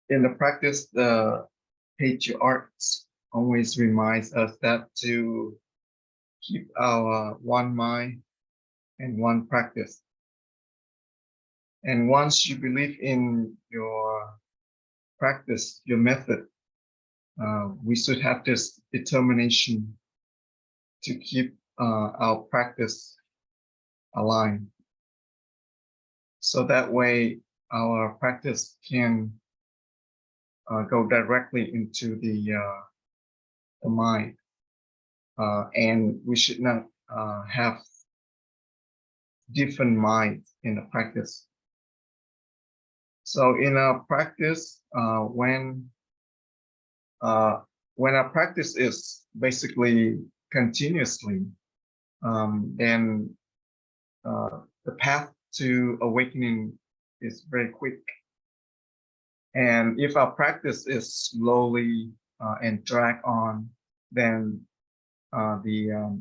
in the practice, the patriarchs always reminds us that to keep our one mind and one practice. And once you believe in your practice, your method, we should have this determination to keep our practice aligned. So that way our practice can go directly into the mind. And we should not have different minds in the practice. So in our practice, when our practice is basically continuously, then the path to awakening is very quick. And if our practice is slowly and drag on, then the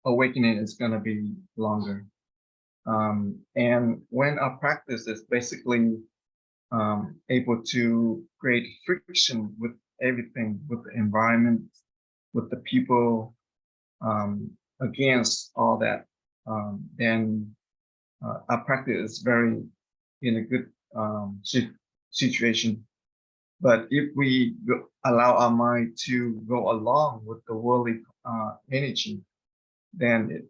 awakening is going to be longer. And when our practice is basically able to create friction with everything, with the environment, with the people, against all that, then our practice is very in a good situation. But if we allow our mind to go along with the worldly energy, then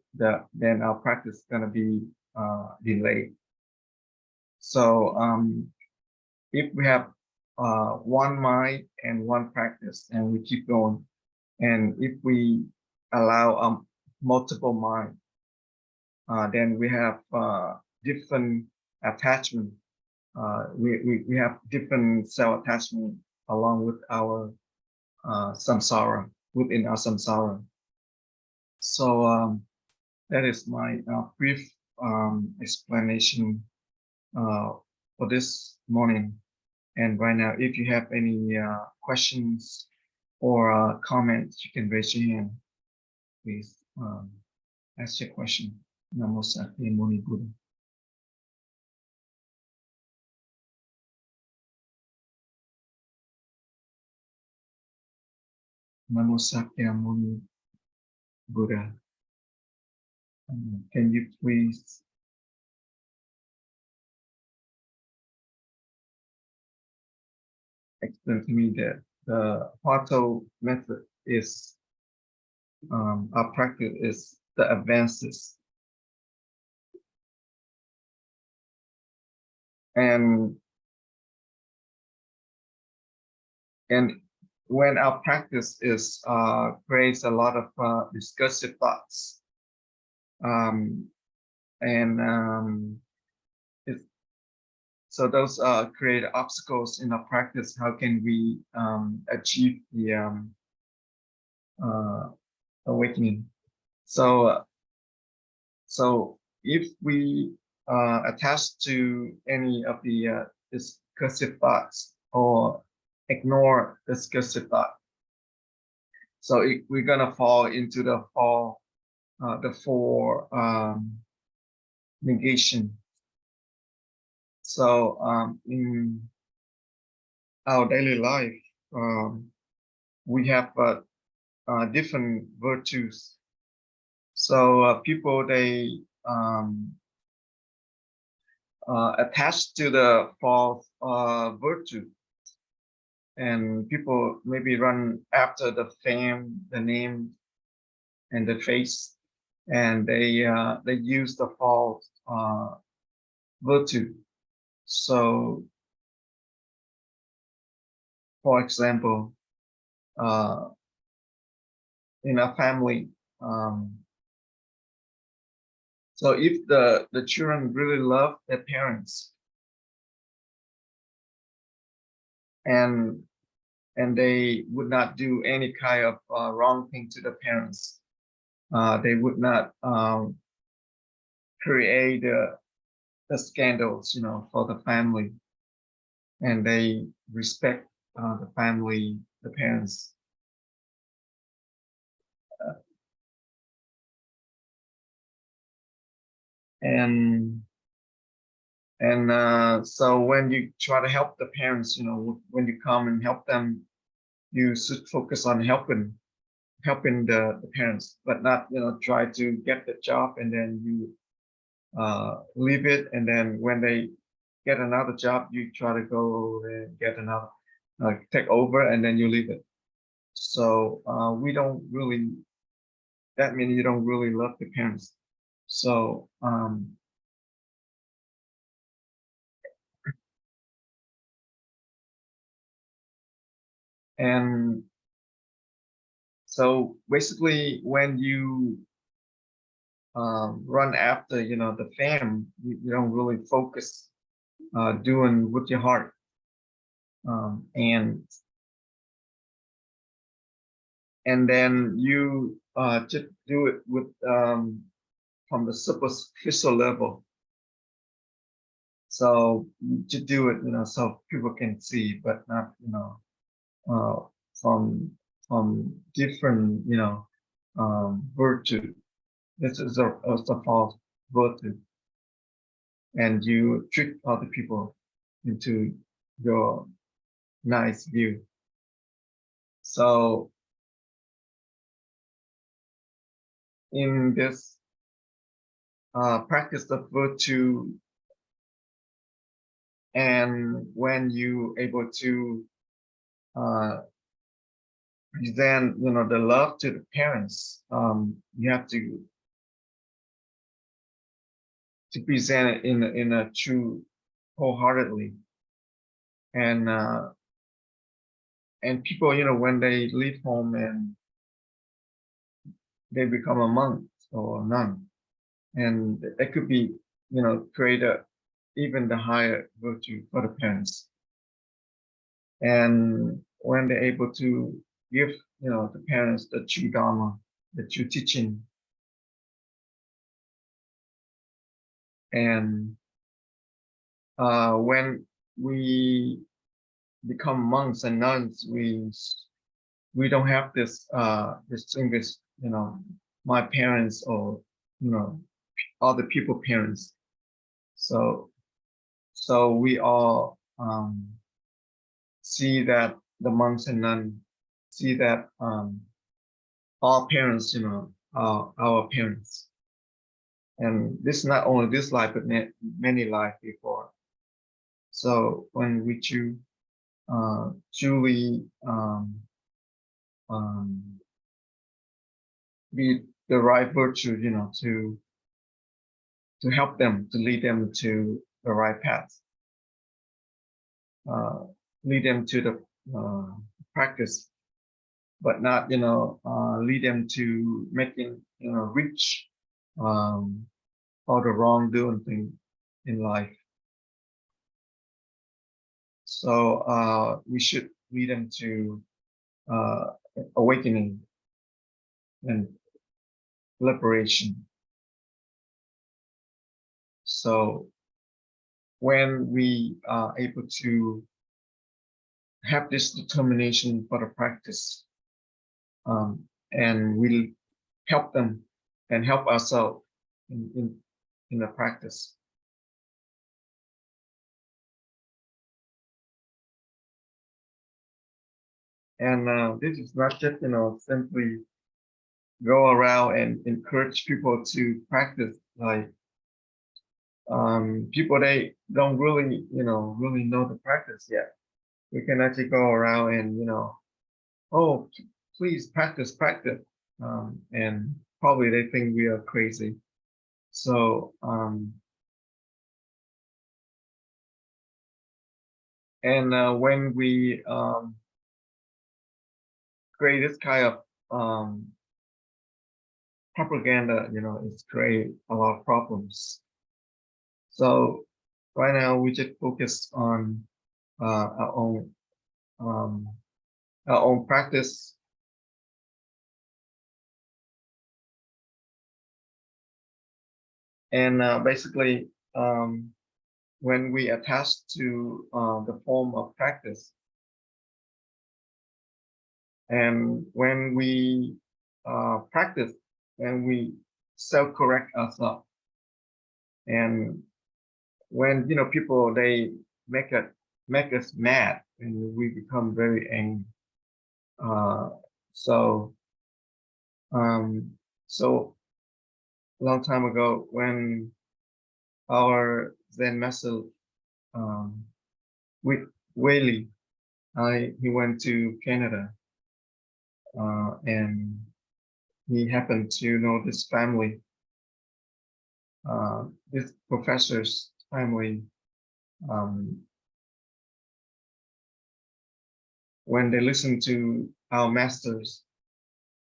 then our practice is going to be delayed. So if we have one mind and one practice, and we keep going, and if we allow multiple mind, then we have different attachment. We have different self-attachment along with our samsara, within our samsara. So that is my brief explanation for this morning. And right now, if you have any questions or comments, you can raise your hand. Please ask your question. Namo Sakyamuni Buddha. Namo Sakyamuni Buddha. Can you please explain to me that the Pato method is our practice is the advances, and when our practice is creates a lot of discursive thoughts, so those create obstacles in our practice. How can we achieve the awakening? So if we attach to any of the discursive thoughts or ignore discursive thought, so we're gonna fall into the four negation. So in our daily life, we have different virtues. So people, they attach to the false virtue, and people maybe run after the fame, the name, and the face, and they use the false virtue. So, for example, in a family, so if the children really love their parents, and they would not do any kind of wrong thing to the parents, they would not create the scandals, for the family, and they respect the family, the parents. And And so when you try to help the parents, when you come and help them, you should focus on helping the parents, but not try to get the job and then you leave it, and then when they get another job, you try to go and get another, take over, and then you leave it. So we don't really, that means you don't really love the parents. So and so basically when you run after the fame, you don't really focus doing with your heart, and then you just do it with from the superficial level. So you just do it so people can see, but not uh, from different virtue. This is a false virtue, and you trick other people into your nice view. So in this practice of virtue, and when you able to present the love to the parents, you have to present it in a true wholeheartedly, and people when they leave home and they become a monk or a nun, and it could be create even the higher virtue for the parents, and when they're able to give the parents the true Dharma, the true teaching, and when we become monks and nuns, we don't have this distinguish my parents or other people parents. So we all see that the monks and nuns see that all parents are our parents, and this not only this life but many life before. So when we choose truly be the right virtue, to help them, to lead them to the right path, lead them to the practice, but not lead them to making rich or the wrongdoing thing in life. So we should lead them to awakening and liberation. So when we are able to have this determination for the practice, and we help them and help ourselves in the practice. And this is not just simply go around and encourage people to practice, like people they don't really really know the practice yet. We can actually go around and oh, please practice, and probably they think we are crazy. So when we create this kind of propaganda, it's create a lot of problems. So right now we just focus on our own practice, and basically when we attach to the form of practice, and when we practice, and we self-correct ourselves, and when people they make us mad and we become very angry. So um, so long time ago when our Zen master um, with Whaley, he went to Canada and he happened to know this family, this professor's family. Um, when they listened to our master's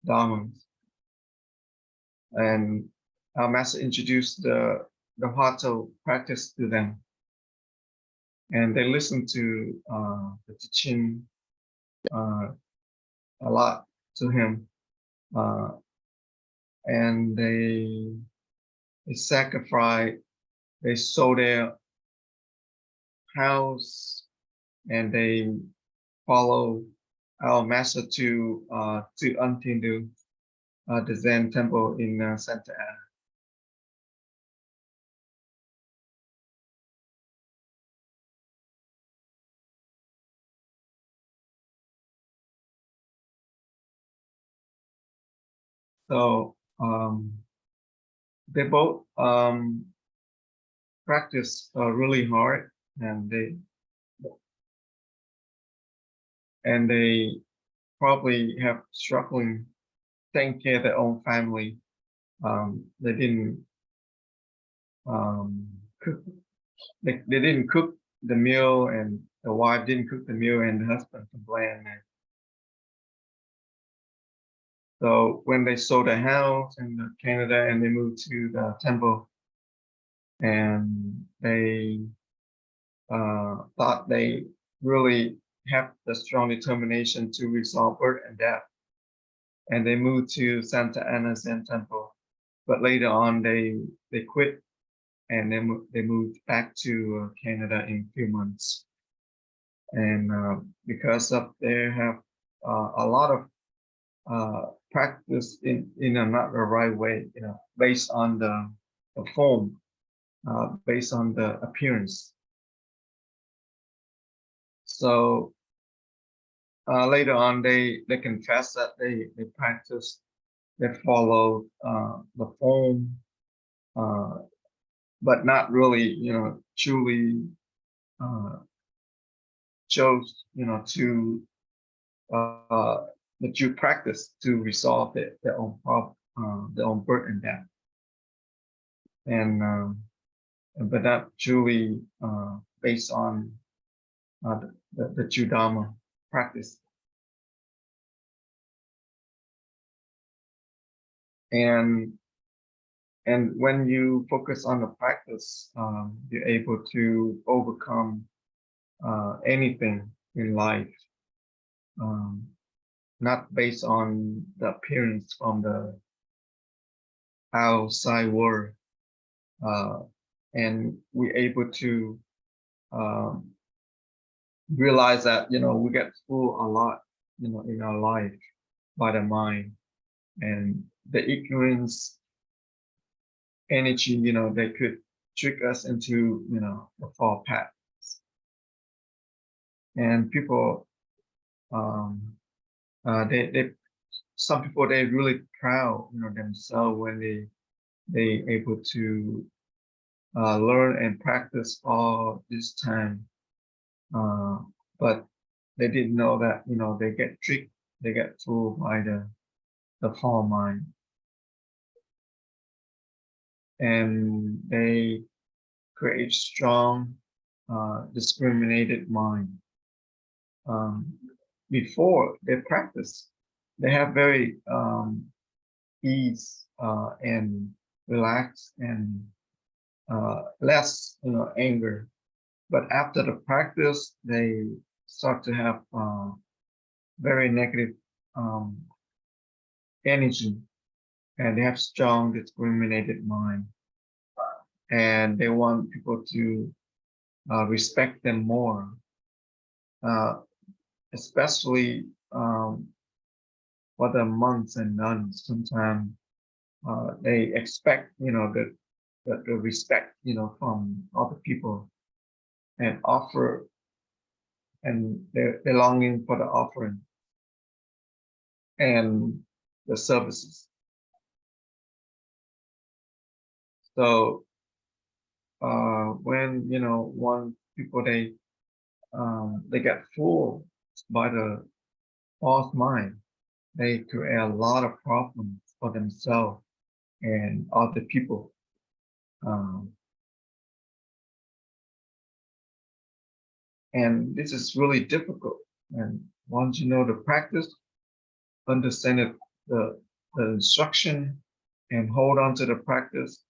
Dharma, and our master introduced the Hatha practice to them, and they listened to the teaching a lot to him, uh, and they sacrificed, they sold their house, and they follow our master to Untindu, the Zen temple in Santa Ana. So they both practice really hard, and they probably have struggling taking care of their own family. They didn't cook. They didn't cook the meal, and the wife didn't cook the meal, and the husband complained. So when they sold their house in Canada and they moved to the temple, and they thought they really have the strong determination to resolve birth and death, and they moved to Santa Ana Zen Temple. But later on, they quit, and then they moved back to Canada in a few months. And because of they have a lot of practice in a not the right way, based on the form, based on the appearance. So later on, they confess that they practice, they follow the form, but not really, truly chose, to that you practice to resolve their own problem, their own birth and death, and but not truly based on the true Dharma practice. And when you focus on the practice, you're able to overcome anything in life, not based on the appearance from the outside world, and we're able to realize that we get fooled a lot, in our life by the mind and the ignorance energy. They could trick us into the fall path, and people they some people they really proud themselves when they able to learn and practice all this time, but they didn't know that they get tricked, they get fooled by the fall mind, and they create strong discriminated mind. Before they practice, they have very ease and relax and less anger, but after the practice they start to have very negative energy, and they have strong discriminated mind, and they want people to respect them more, especially for the monks and nuns. Sometimes they expect that the respect, from other people, and offer, and they're longing for the offering and the services. So when one people they get fooled by the false mind, they create a lot of problems for themselves and other people. And this is really difficult. And once you know the practice, understand it, the instruction, and hold on to the practice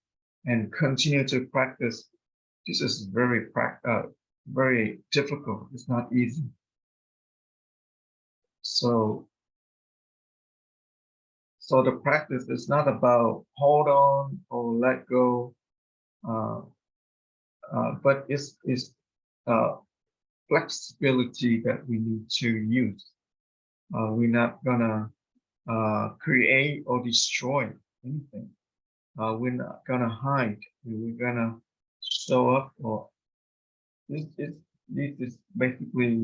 and continue to practice, this is very difficult. It's not easy. So the practice is not about hold on or let go, but it's flexibility that we need to use. We're not gonna create or destroy anything. We're not gonna hide. We're gonna show up. Or this is basically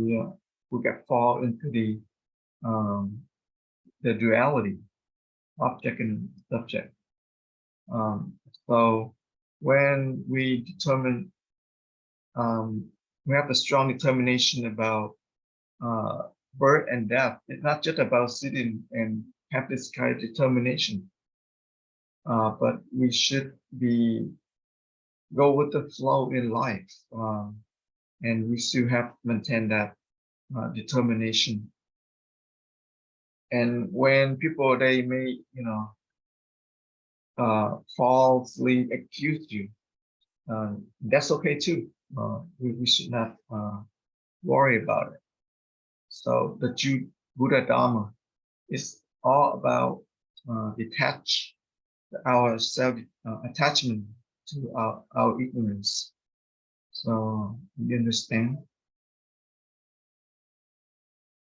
we get fall into the duality, object and subject. So when we determine, we have a strong determination about birth and death. It's not just about sitting and have this kind of determination, but we should go with the flow in life, and we still have to maintain that determination. And when people, they may falsely accuse you, that's okay too. We should not worry about it. So the Buddha Dharma is all about detach our self attachment to our ignorance. So you understand?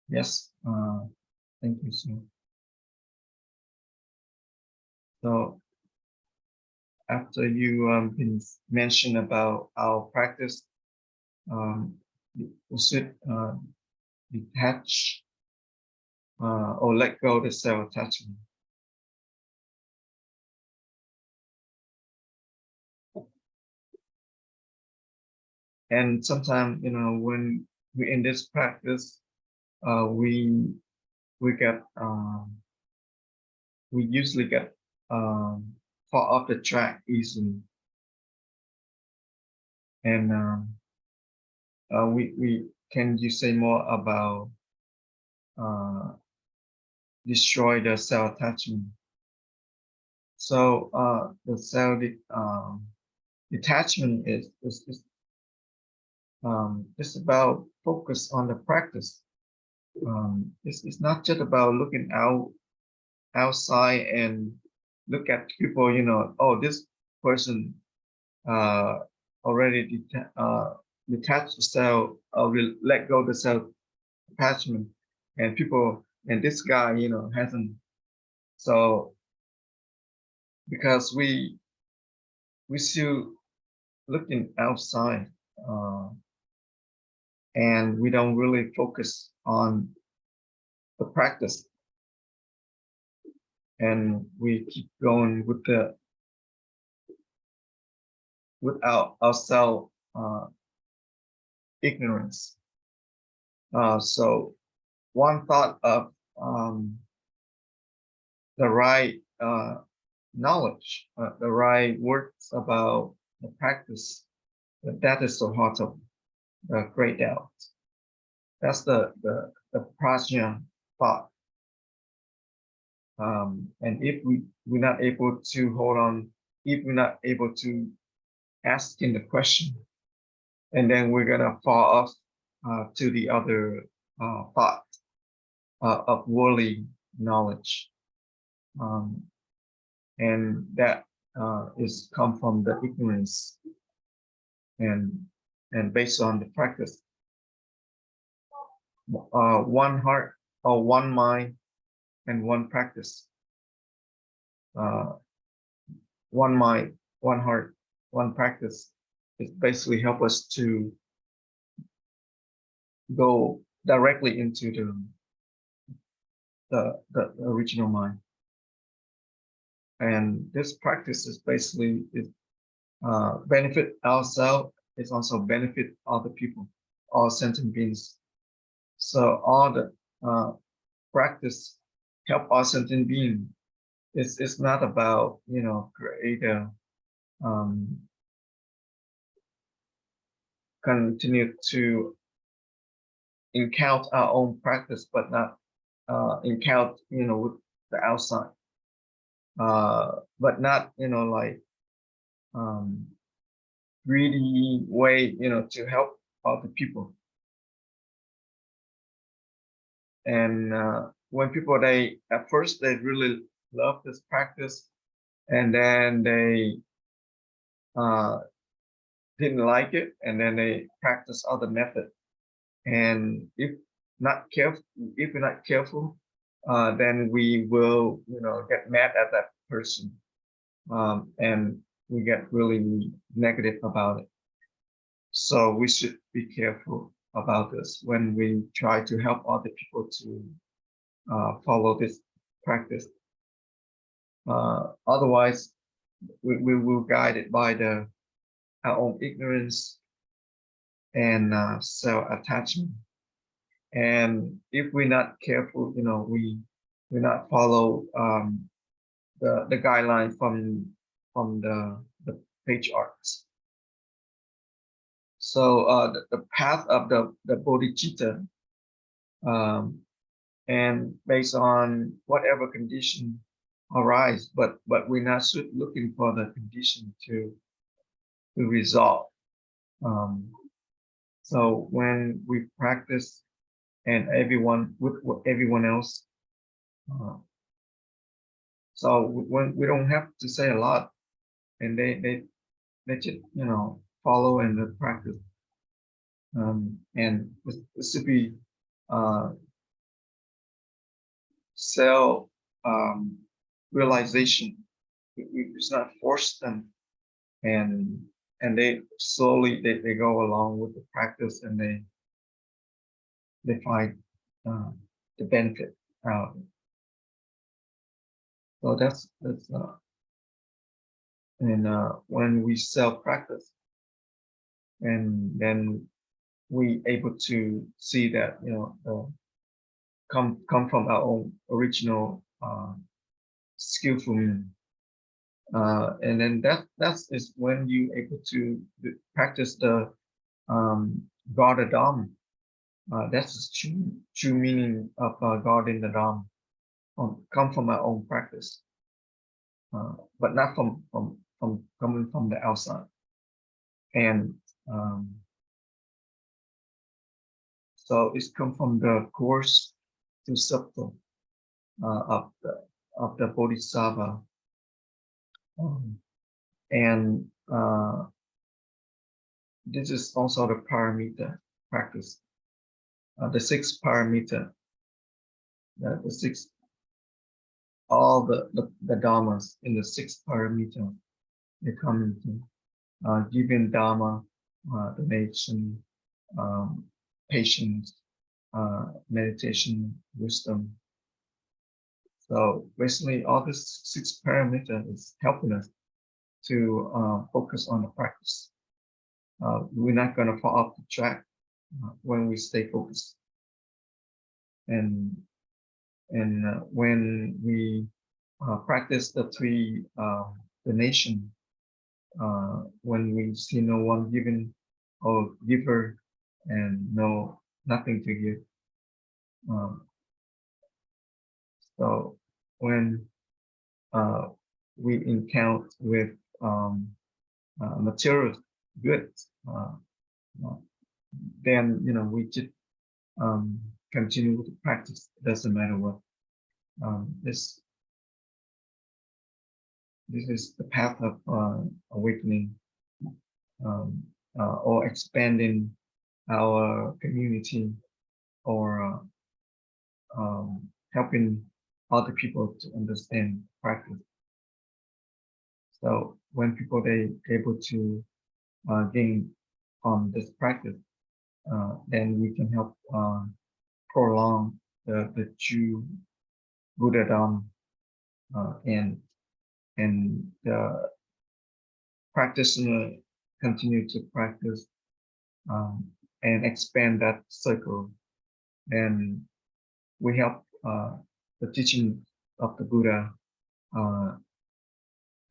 Yes. Thank you, sir. So after you been mentioned about our practice, we should detach or let go the self-attachment. And sometimes, when we in this practice, we usually get fall off the track easily, and we can you say more about destroy the self attachment? So the self detachment is it's about focus on the practice. It's not just about looking outside and look at people, oh, this person already detached the self, will let go the self attachment, and this guy, hasn't. So because we still looking outside, and we don't really focus on the practice, and we keep going with our self ignorance. So one thought of the right knowledge, the right words about the practice, that is the heart of the great doubt. That's the prajna thought. And if we're not able to hold on, if we're not able to ask in the question, and then we're gonna fall off to the other thought of worldly knowledge, and that is come from the ignorance, and based on the practice, one heart or one mind and one practice, one mind, one heart, one practice is basically help us to go directly into the original mind. And this practice is basically benefit ourselves. It's also benefit other people, all sentient beings. So all the practice help all sentient beings. It's not about, you know, create a continue to encounter our own practice, but not encounter, you know, with the outside. But not, you know, like greedy way, you know, to help other people. And when people, they at first they really love this practice, and then they didn't like it, and then they practice other method. And if we're not careful, then we will, you know, get mad at that person, and we get really negative about it. So we should be careful about this when we try to help other people to follow this practice. Otherwise, we will guide it by our own ignorance and self-attachment. And if we're not careful, you know, we not follow the guideline from the patriarchs. So the path of the bodhicitta, and based on whatever condition arise, but we're not looking for the condition to resolve. So when we practice, and everyone with everyone else, so when we don't have to say a lot, and they just, you know, follow and practice, and this should be self realization. It's not force them, and they slowly they go along with the practice, and they find the benefit out of it. So that's and when we self-practice, and then we able to see that, you know, come from our own original skillful meaning. And then that is when you able to practice the God the Dharma. That's the true meaning of God in the Dharma. Come from our own practice, but not from coming from the outside. And so it's come from the coarse to subtle of the Bodhisattva, and this is also the paramita practice, the 6 paramita, the 6, all the dharmas in the 6 paramita, they come into giving dharma, donation, patience, meditation, wisdom. So basically, all this 6 paramita is helping us to focus on the practice. We're not going to fall off the track when we stay focused. And when we practice the 3 donation, when we see no one giving or giver, and nothing to give. So when we encounter with material goods, then, you know, we just continue to practice. It doesn't matter what. This is the path of awakening, or expanding our community, or helping other people to understand practice. So when people they able to gain from this practice, then we can help prolong the true Buddha Dharma, and the practitioner continue to practice and expand that circle. And we help the teaching of the Buddha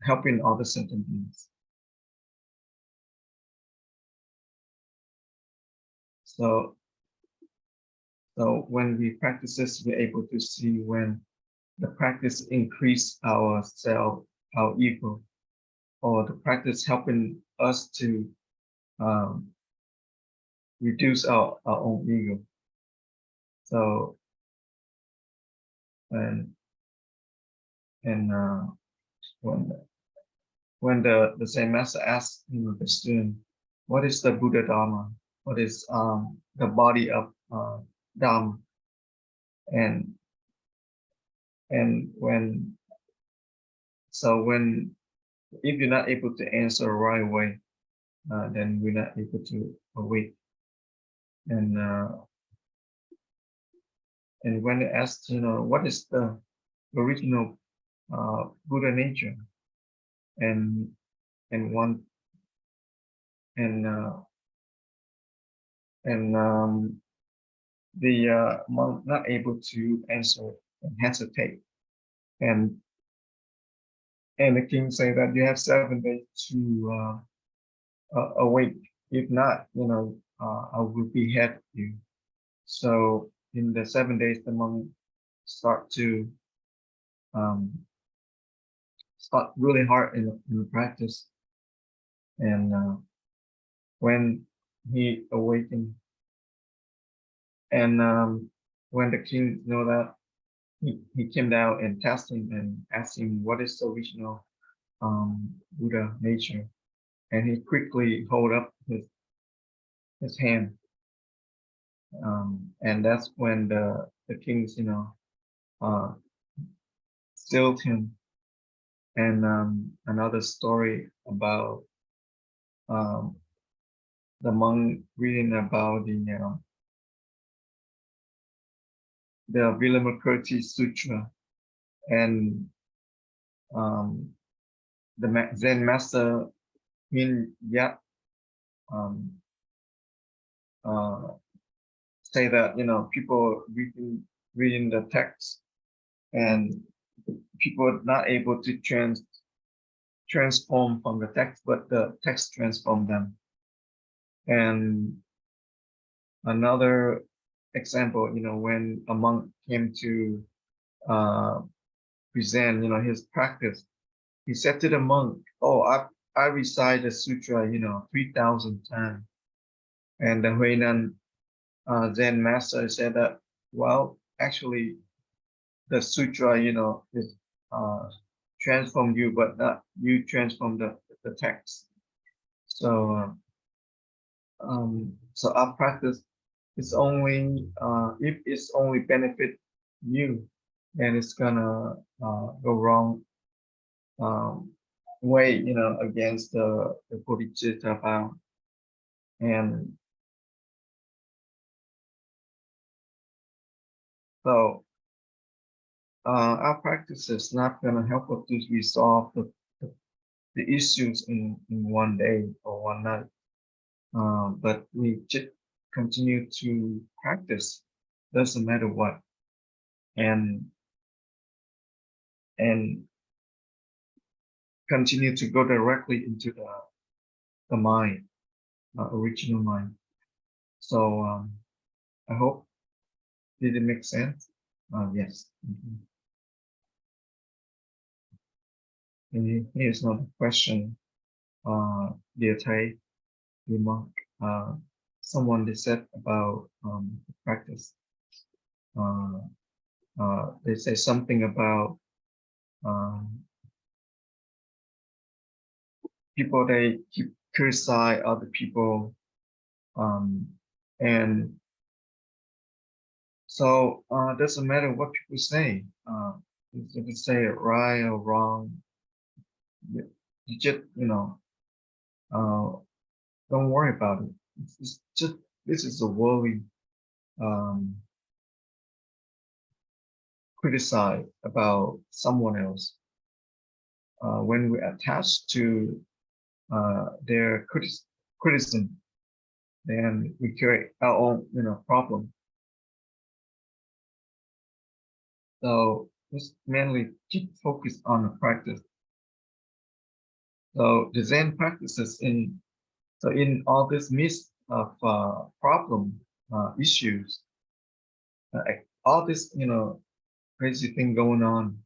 helping other sentient beings. So when we practice this, we're able to see when the practice increase our self, our ego, or the practice helping us to reduce our own ego. So and when the Zen master asks the student, what is the Buddha Dharma? What is the body of Dharma? And when if you're not able to answer right away, then we're not able to awake. And when they ask, what is the original Buddha nature, and one the monk not able to answer and hesitate, and the king say that you have 7 days to awake. If not, I will behead you. So in the 7 days, the monk start to start really hard in the practice, and when he awakened, and when the king know that, he came down and tested him and asked him what is the original Buddha nature, and he quickly hold up his hand, and that's when the kings stilled him. And another story about the monk reading about the Vilamakirti Sutra, and the Zen master Min Yat say that people reading the text, and people are not able to transform from the text, but the text transform them. And another example, when a monk came to present his practice, he said to the monk, oh, I recite the sutra 3,000 times. And the Huinan Zen master said that, well, actually the sutra is transform you, but not you transform the text. So so our practice is only if it's only benefit you, then it's gonna go wrong way against the bodhicitta vow. And so our practice is not gonna help us to resolve the issues in one day or one night, but we just continue to practice, doesn't matter what, and continue to go directly into the mind, original mind. So I hope did it make sense? Yes. And here's another question. Dear Thầy, dear monk, someone they said about practice. They say something about people they keep criticize other people, and so doesn't matter what people say. If they say it right or wrong, you just, don't worry about it. It's just, this is a worldly criticize about someone else. When we attach to their criticism, then we create our own, problem. So just mainly keep focused on the practice. So the Zen practices in all this midst of problem issues, all this crazy thing going on,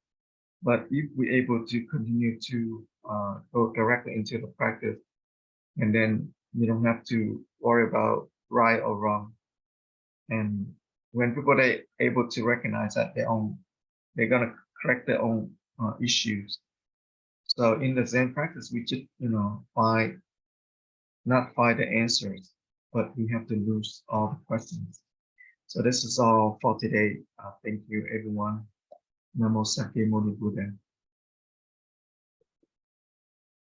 but if we're able to continue to go directly into the practice, and then you don't have to worry about right or wrong. And when people are able to recognize that they're gonna correct their own issues. So in the Zen practice, we just not find the answers, but we have to lose all the questions. So this is all for today. Thank you, everyone. Namo Sakya Muni Buddha.